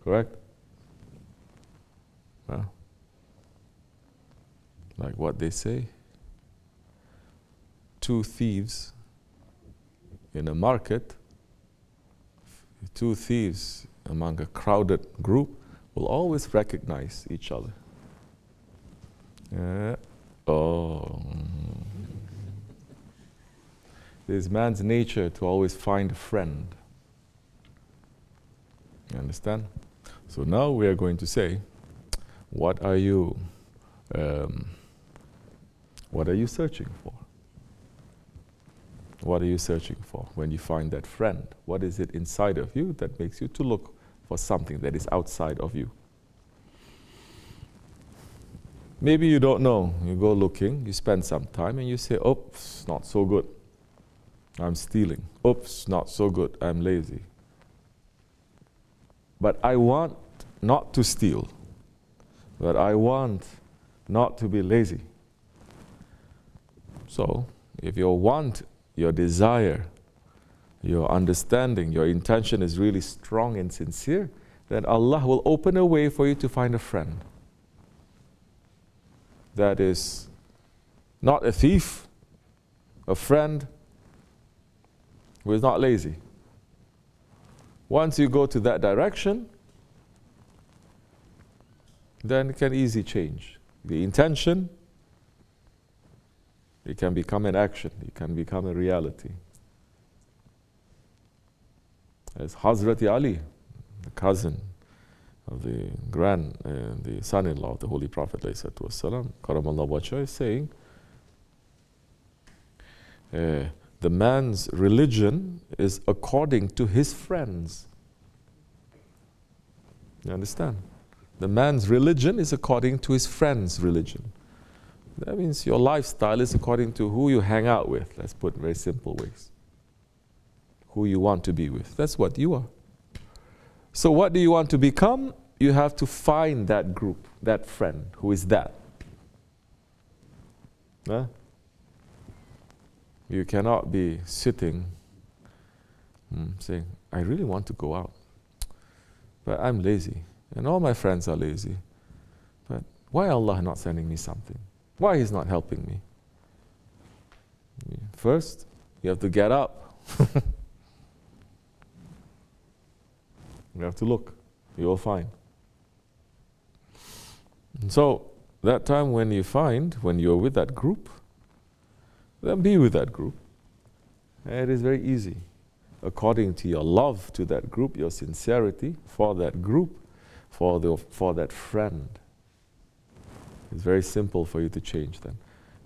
Correct? Well, like what they say, two thieves in a market, two thieves among a crowded group will always recognize each other. It is man's nature to always find a friend. You understand? So now we are going to say, what are you searching for? What are you searching for when you find that friend? What is it inside of you that makes you to look for something that is outside of you? Maybe you don't know. You go looking, you spend some time, and you say, oops, not so good. I'm stealing. Oops, not so good. I'm lazy. But I want not to steal. But I want not to be lazy. So, if your want, your desire, your understanding, your intention is really strong and sincere, then Allah will open a way for you to find a friend that is not a thief, a friend who is not lazy. Once you go to that direction, then it can easily change. The intention, it can become an action, it can become a reality. As Hazrat Ali, the cousin of the the son-in-law of the Holy Prophet ﷺ, Karamallahu wajhah, is saying, the man's religion is according to his friends. You understand? The man's religion is according to his friend's religion. That means your lifestyle is according to who you hang out with. Let's put it in very simple ways. Who you want to be with. That's what you are. So what do you want to become? You have to find that group, that friend. Who is that? Huh? You cannot be sitting saying, I really want to go out, but I'm lazy, and all my friends are lazy. But why Allah not sending me something? Why He's not helping me? First, you have to get up. You have to look. You will find. And so, that time when you find, when you're with that group, then be with that group. And it is very easy. According to your love to that group, your sincerity for that group, for that friend. It's very simple for you to change them.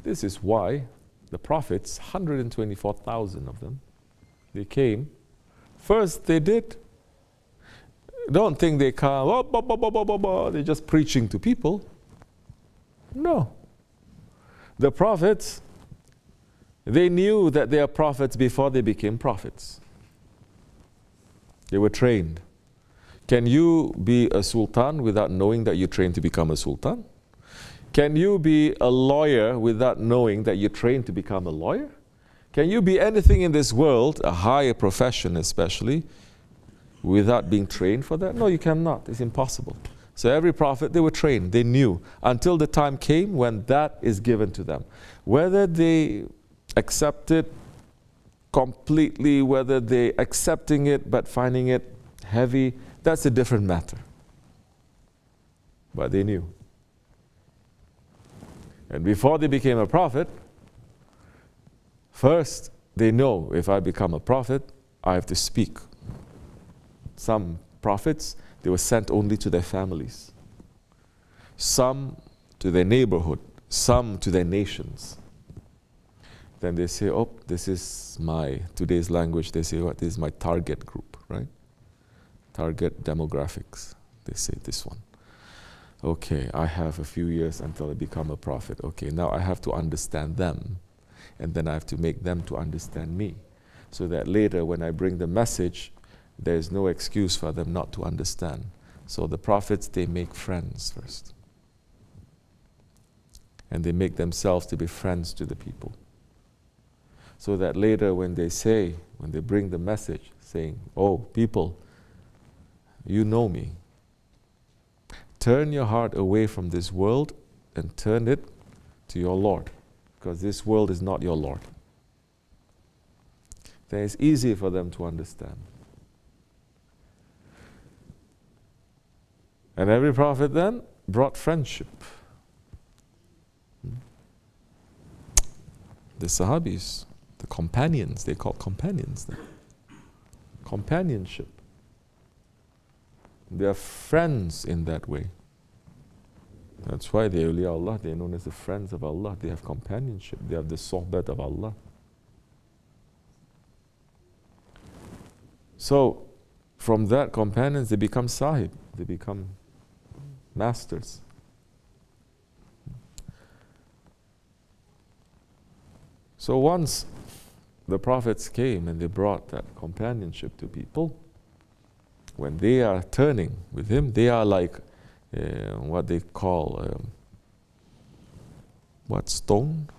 This is why the prophets, 124,000 of them, they came. First they did. Don't think they come, they're just preaching to people. No. The prophets, they knew that they are prophets before they became prophets. They were trained. Can you be a sultan without knowing that you trained to become a sultan? Can you be a lawyer without knowing that you trained to become a lawyer? Can you be anything in this world, a higher profession especially, without being trained for that? No, you cannot. It's impossible. So every prophet, they were trained. They knew until the time came when that is given to them. Whether they accept it completely, whether they accepting it but finding it heavy, that's a different matter. But they knew. And before they became a prophet, first they know, if I become a prophet, I have to speak. Some prophets, they were sent only to their families. Some to their neighborhood. Some to their nations. Then they say, oh, this is my, today's language, they say, what, this is my target group, right? Target demographics. They say this one. Okay, I have a few years until I become a prophet. Okay, now I have to understand them. And then I have to make them to understand me. So that later when I bring the message, there is no excuse for them not to understand. So the prophets, they make friends first. And they make themselves to be friends to the people. So that later when they say, when they bring the message saying, oh, people, you know me. turn your heart away from this world and turn it to your Lord, because this world is not your Lord. That is easy for them to understand. And every prophet then brought friendship. The Sahabis, the companions, they called companions then. Companionship. They are friends in that way. That's why the awliya Allah, they are known as the friends of Allah. They have companionship. They have the sohbat of Allah. So, from that companions, they become sahib. They become masters. So once the prophets came and they brought that companionship to people, when they are turning with him, they are like what they call stone?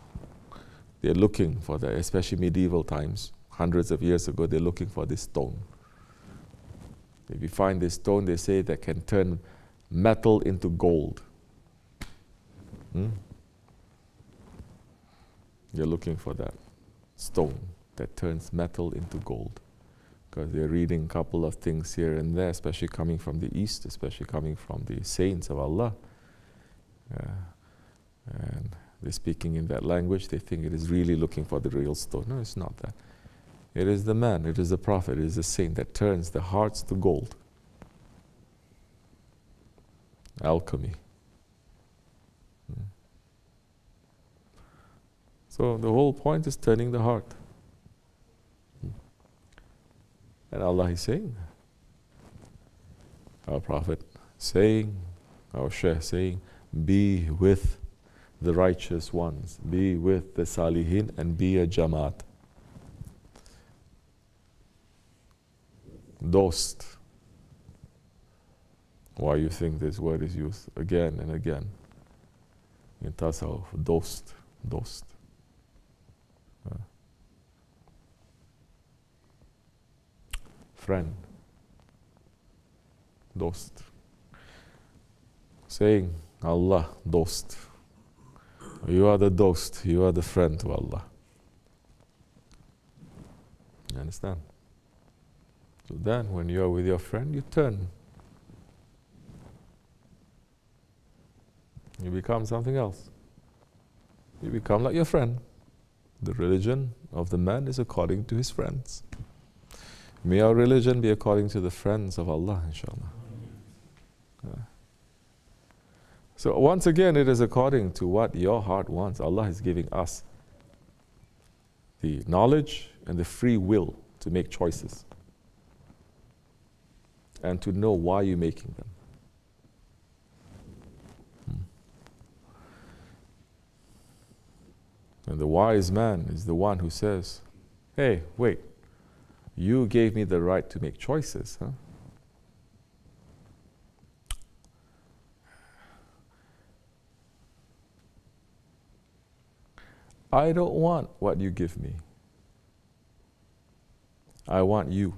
They're looking for that, especially medieval times. Hundreds of years ago, they're looking for this stone. If you find this stone, they say that can turn metal into gold. They're looking for that stone that turns metal into gold. Because they're reading a couple of things here and there, especially coming from the East, especially coming from the saints of Allah. And they're speaking in that language, they think it is really looking for the real stone. No, it's not that. It is the man, it is the prophet, it is the saint that turns the hearts to gold. Alchemy. So the whole point is turning the heart. And Allah is saying, our Prophet saying, our Shaykh saying, be with the righteous ones, be with the salihin, and be a jamaat. Dost. Why you think this word is used again and again in Tasawwuf? Dost, dost. Friend. Dost. Saying, Allah, dost. You are the dost, you are the friend to Allah. You understand? So then, when you are with your friend, you turn. You become something else. You become like your friend. The religion of the man is according to his friends. May our religion be according to the friends of Allah, inshallah. So once again, it is according to what your heart wants. Allah is giving us the knowledge and the free will to make choices and to know why you're making them. And the wise man is the one who says, hey, wait, you gave me the right to make choices, huh? I don't want what you give me. I want you.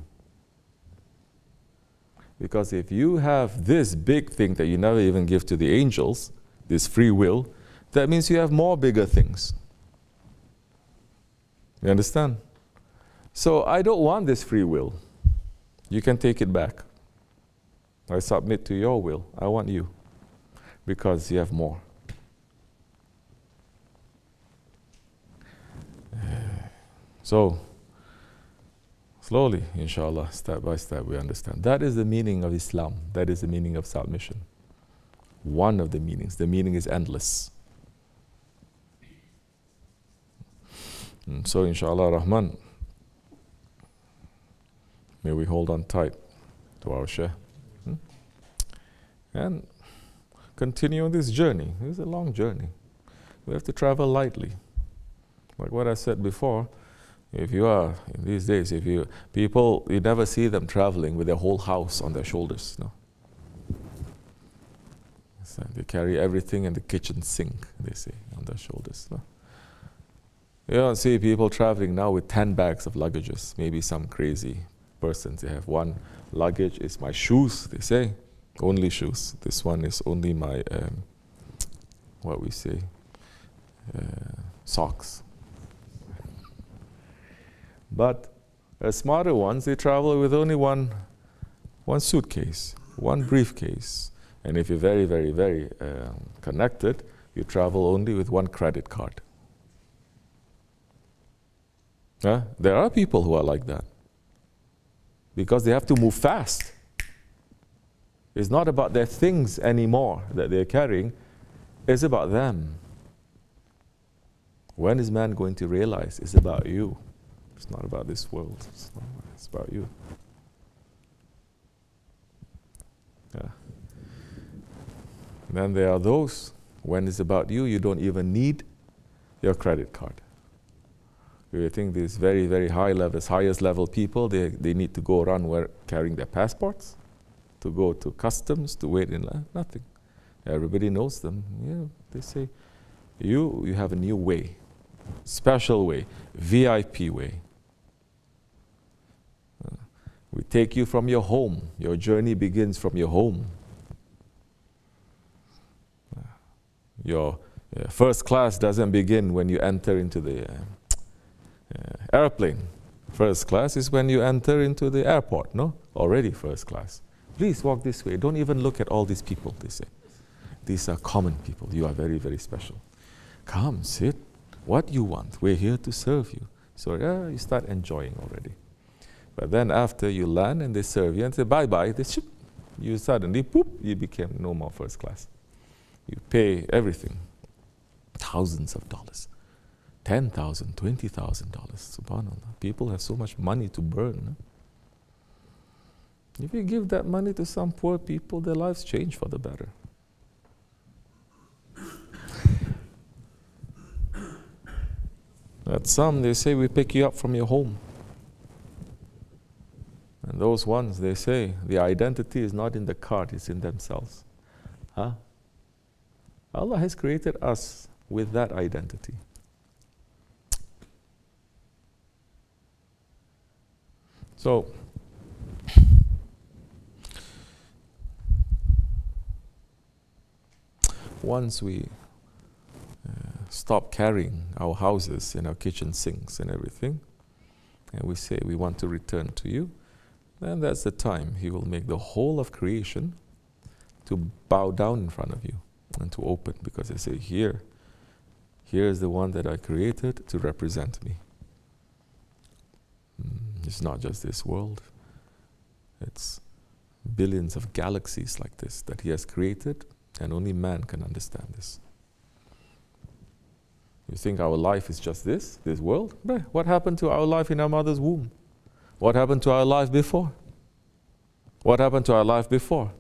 Because if you have this big thing that you never even give to the angels, this free will, that means you have more bigger things. You understand? So I don't want this free will. You can take it back. I submit to your will. I want you. Because you have more. So, slowly, inshallah, step by step, we understand. That is the meaning of Islam. That is the meaning of submission. One of the meanings. The meaning is endless. And so, inshallah Rahman, may we hold on tight to our Shaykh and continue on this journey. It's a long journey. We have to travel lightly. Like what I said before, if you are, in these days, you never see them traveling with their whole house on their shoulders. No. So they carry everything in the kitchen sink, they say, on their shoulders. No. You don't see people traveling now with 10 bags of luggages. Maybe some crazy persons, they have one luggage, is my shoes, they say. Only shoes. This one is only my, what we say, socks. But smarter ones, they travel with only one suitcase, one briefcase. And if you're very, very, very connected, you travel only with one credit card. There are people who are like that because they have to move fast. It's not about their things anymore that they're carrying, it's about them. When is man going to realize it's about you? It's not about this world, it's about you. Then there are those, when it's about you, you don't even need your credit card. You think these very, very high levels, highest level people, they need to go around carrying their passports, to go to customs, to wait in line, nothing. Everybody knows them. Yeah, they say, you have a new way, special way, VIP way. We take you from your home. Your journey begins from your home. Your first class doesn't begin when you enter into the airplane. First class is when you enter into the airport, no? Already first class. Please walk this way. Don't even look at all these people, they say. These are common people. You are very, very special. Come, sit. What you want? We're here to serve you. So you start enjoying already. But then after you land and they serve you and say bye-bye, they ship. You suddenly, poop, you became no more first class. You pay everything. Thousands of dollars. $10,000, $20,000. Subhanallah. People have so much money to burn. No? If you give that money to some poor people, their lives change for the better. At some, they say, we pick you up from your home. And those ones, they say, the identity is not in the card, it's in themselves. Allah has created us with that identity. So, once we stop carrying our houses and our kitchen sinks and everything, and we say we want to return to you, then that's the time He will make the whole of creation to bow down in front of you and to open, because they say, here is the one that I created to represent me. It's not just this world. It's billions of galaxies like this that He has created, and only man can understand this. You think our life is just this world? What happened to our life in our mother's womb? What happened to our life before? What happened to our life before?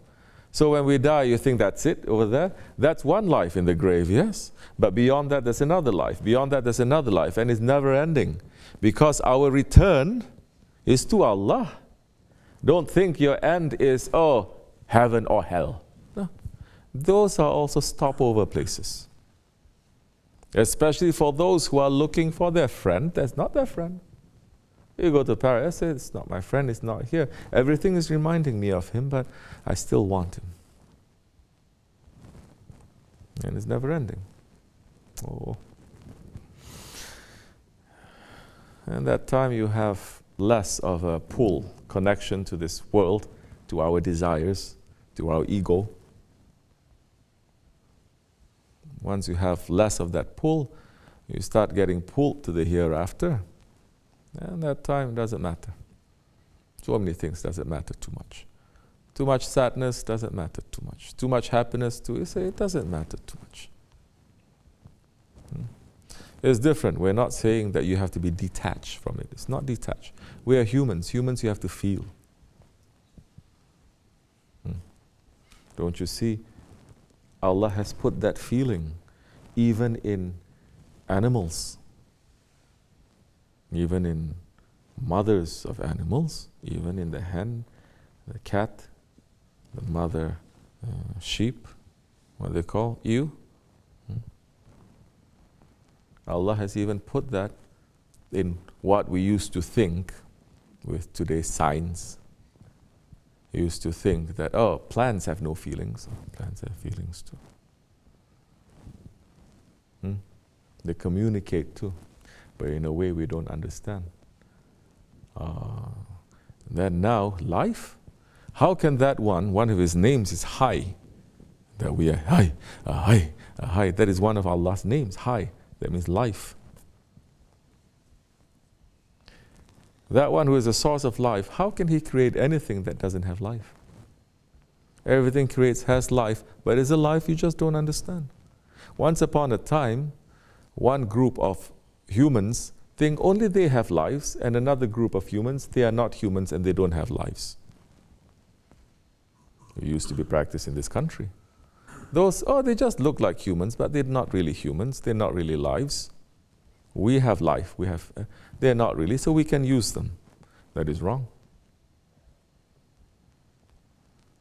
So when we die, you think that's it over there? That's one life in the grave, yes. But beyond that, there's another life. Beyond that, there's another life. And it's never ending. Because our return is to Allah. Don't think your end is, heaven or hell. No. Those are also stopover places. Especially for those who are looking for their friend. That's not their friend. You go to paradise, say, it's not my friend, it's not here. Everything is reminding me of him, but I still want him. And it's never ending. And that time you have less of a pull, connection to this world, to our desires, to our ego. Once you have less of that pull, you start getting pulled to the hereafter. And that time doesn't matter. So many things doesn't matter too much. Too much sadness doesn't matter too much. Too much happiness, it doesn't matter too much. It's different. We're not saying that you have to be detached from it. It's not detached. We are humans. Humans you have to feel. Don't you see? Allah has put that feeling even in animals. Even in mothers of animals, even in the hen, the cat, the mother sheep, what they call, ewe. Allah has even put that in what we used to think with today's science. used to think that, oh, plants have no feelings. Plants have feelings too. They communicate too, but in a way we don't understand. Then now, life? How can that one of his names is Hai, that we are Hai, Hai, that is one of Allah's names, Hai, that means life. That one who is the source of life, how can he create anything that doesn't have life? Everything creates has life, but is a life you just don't understand. Once upon a time, one group of humans think only they have lives, and another group of humans, they are not humans and they don't have lives. It used to be practiced in this country. Those, oh, they just look like humans, but they're not really humans, they're not really lives. We have life, they're not really, so we can use them. That is wrong.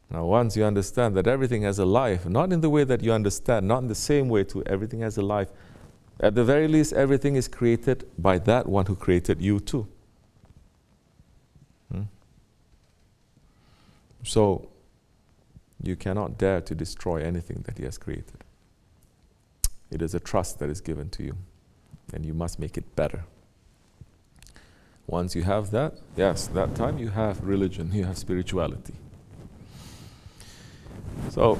Now once you understand that everything has a life, not in the way that you understand, not in the same way to everything has a life, at the very least everything is created by that one who created you too. So you cannot dare to destroy anything that he has created. It is a trust that is given to you, and you must make it better. Once you have that, yes, that time you have religion, you have spirituality. So,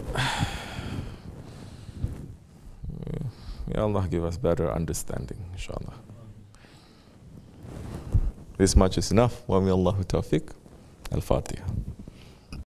may Allah give us better understanding, inshallah. This much is enough. Wa min Allahu tawfiq. Al-Fatiha.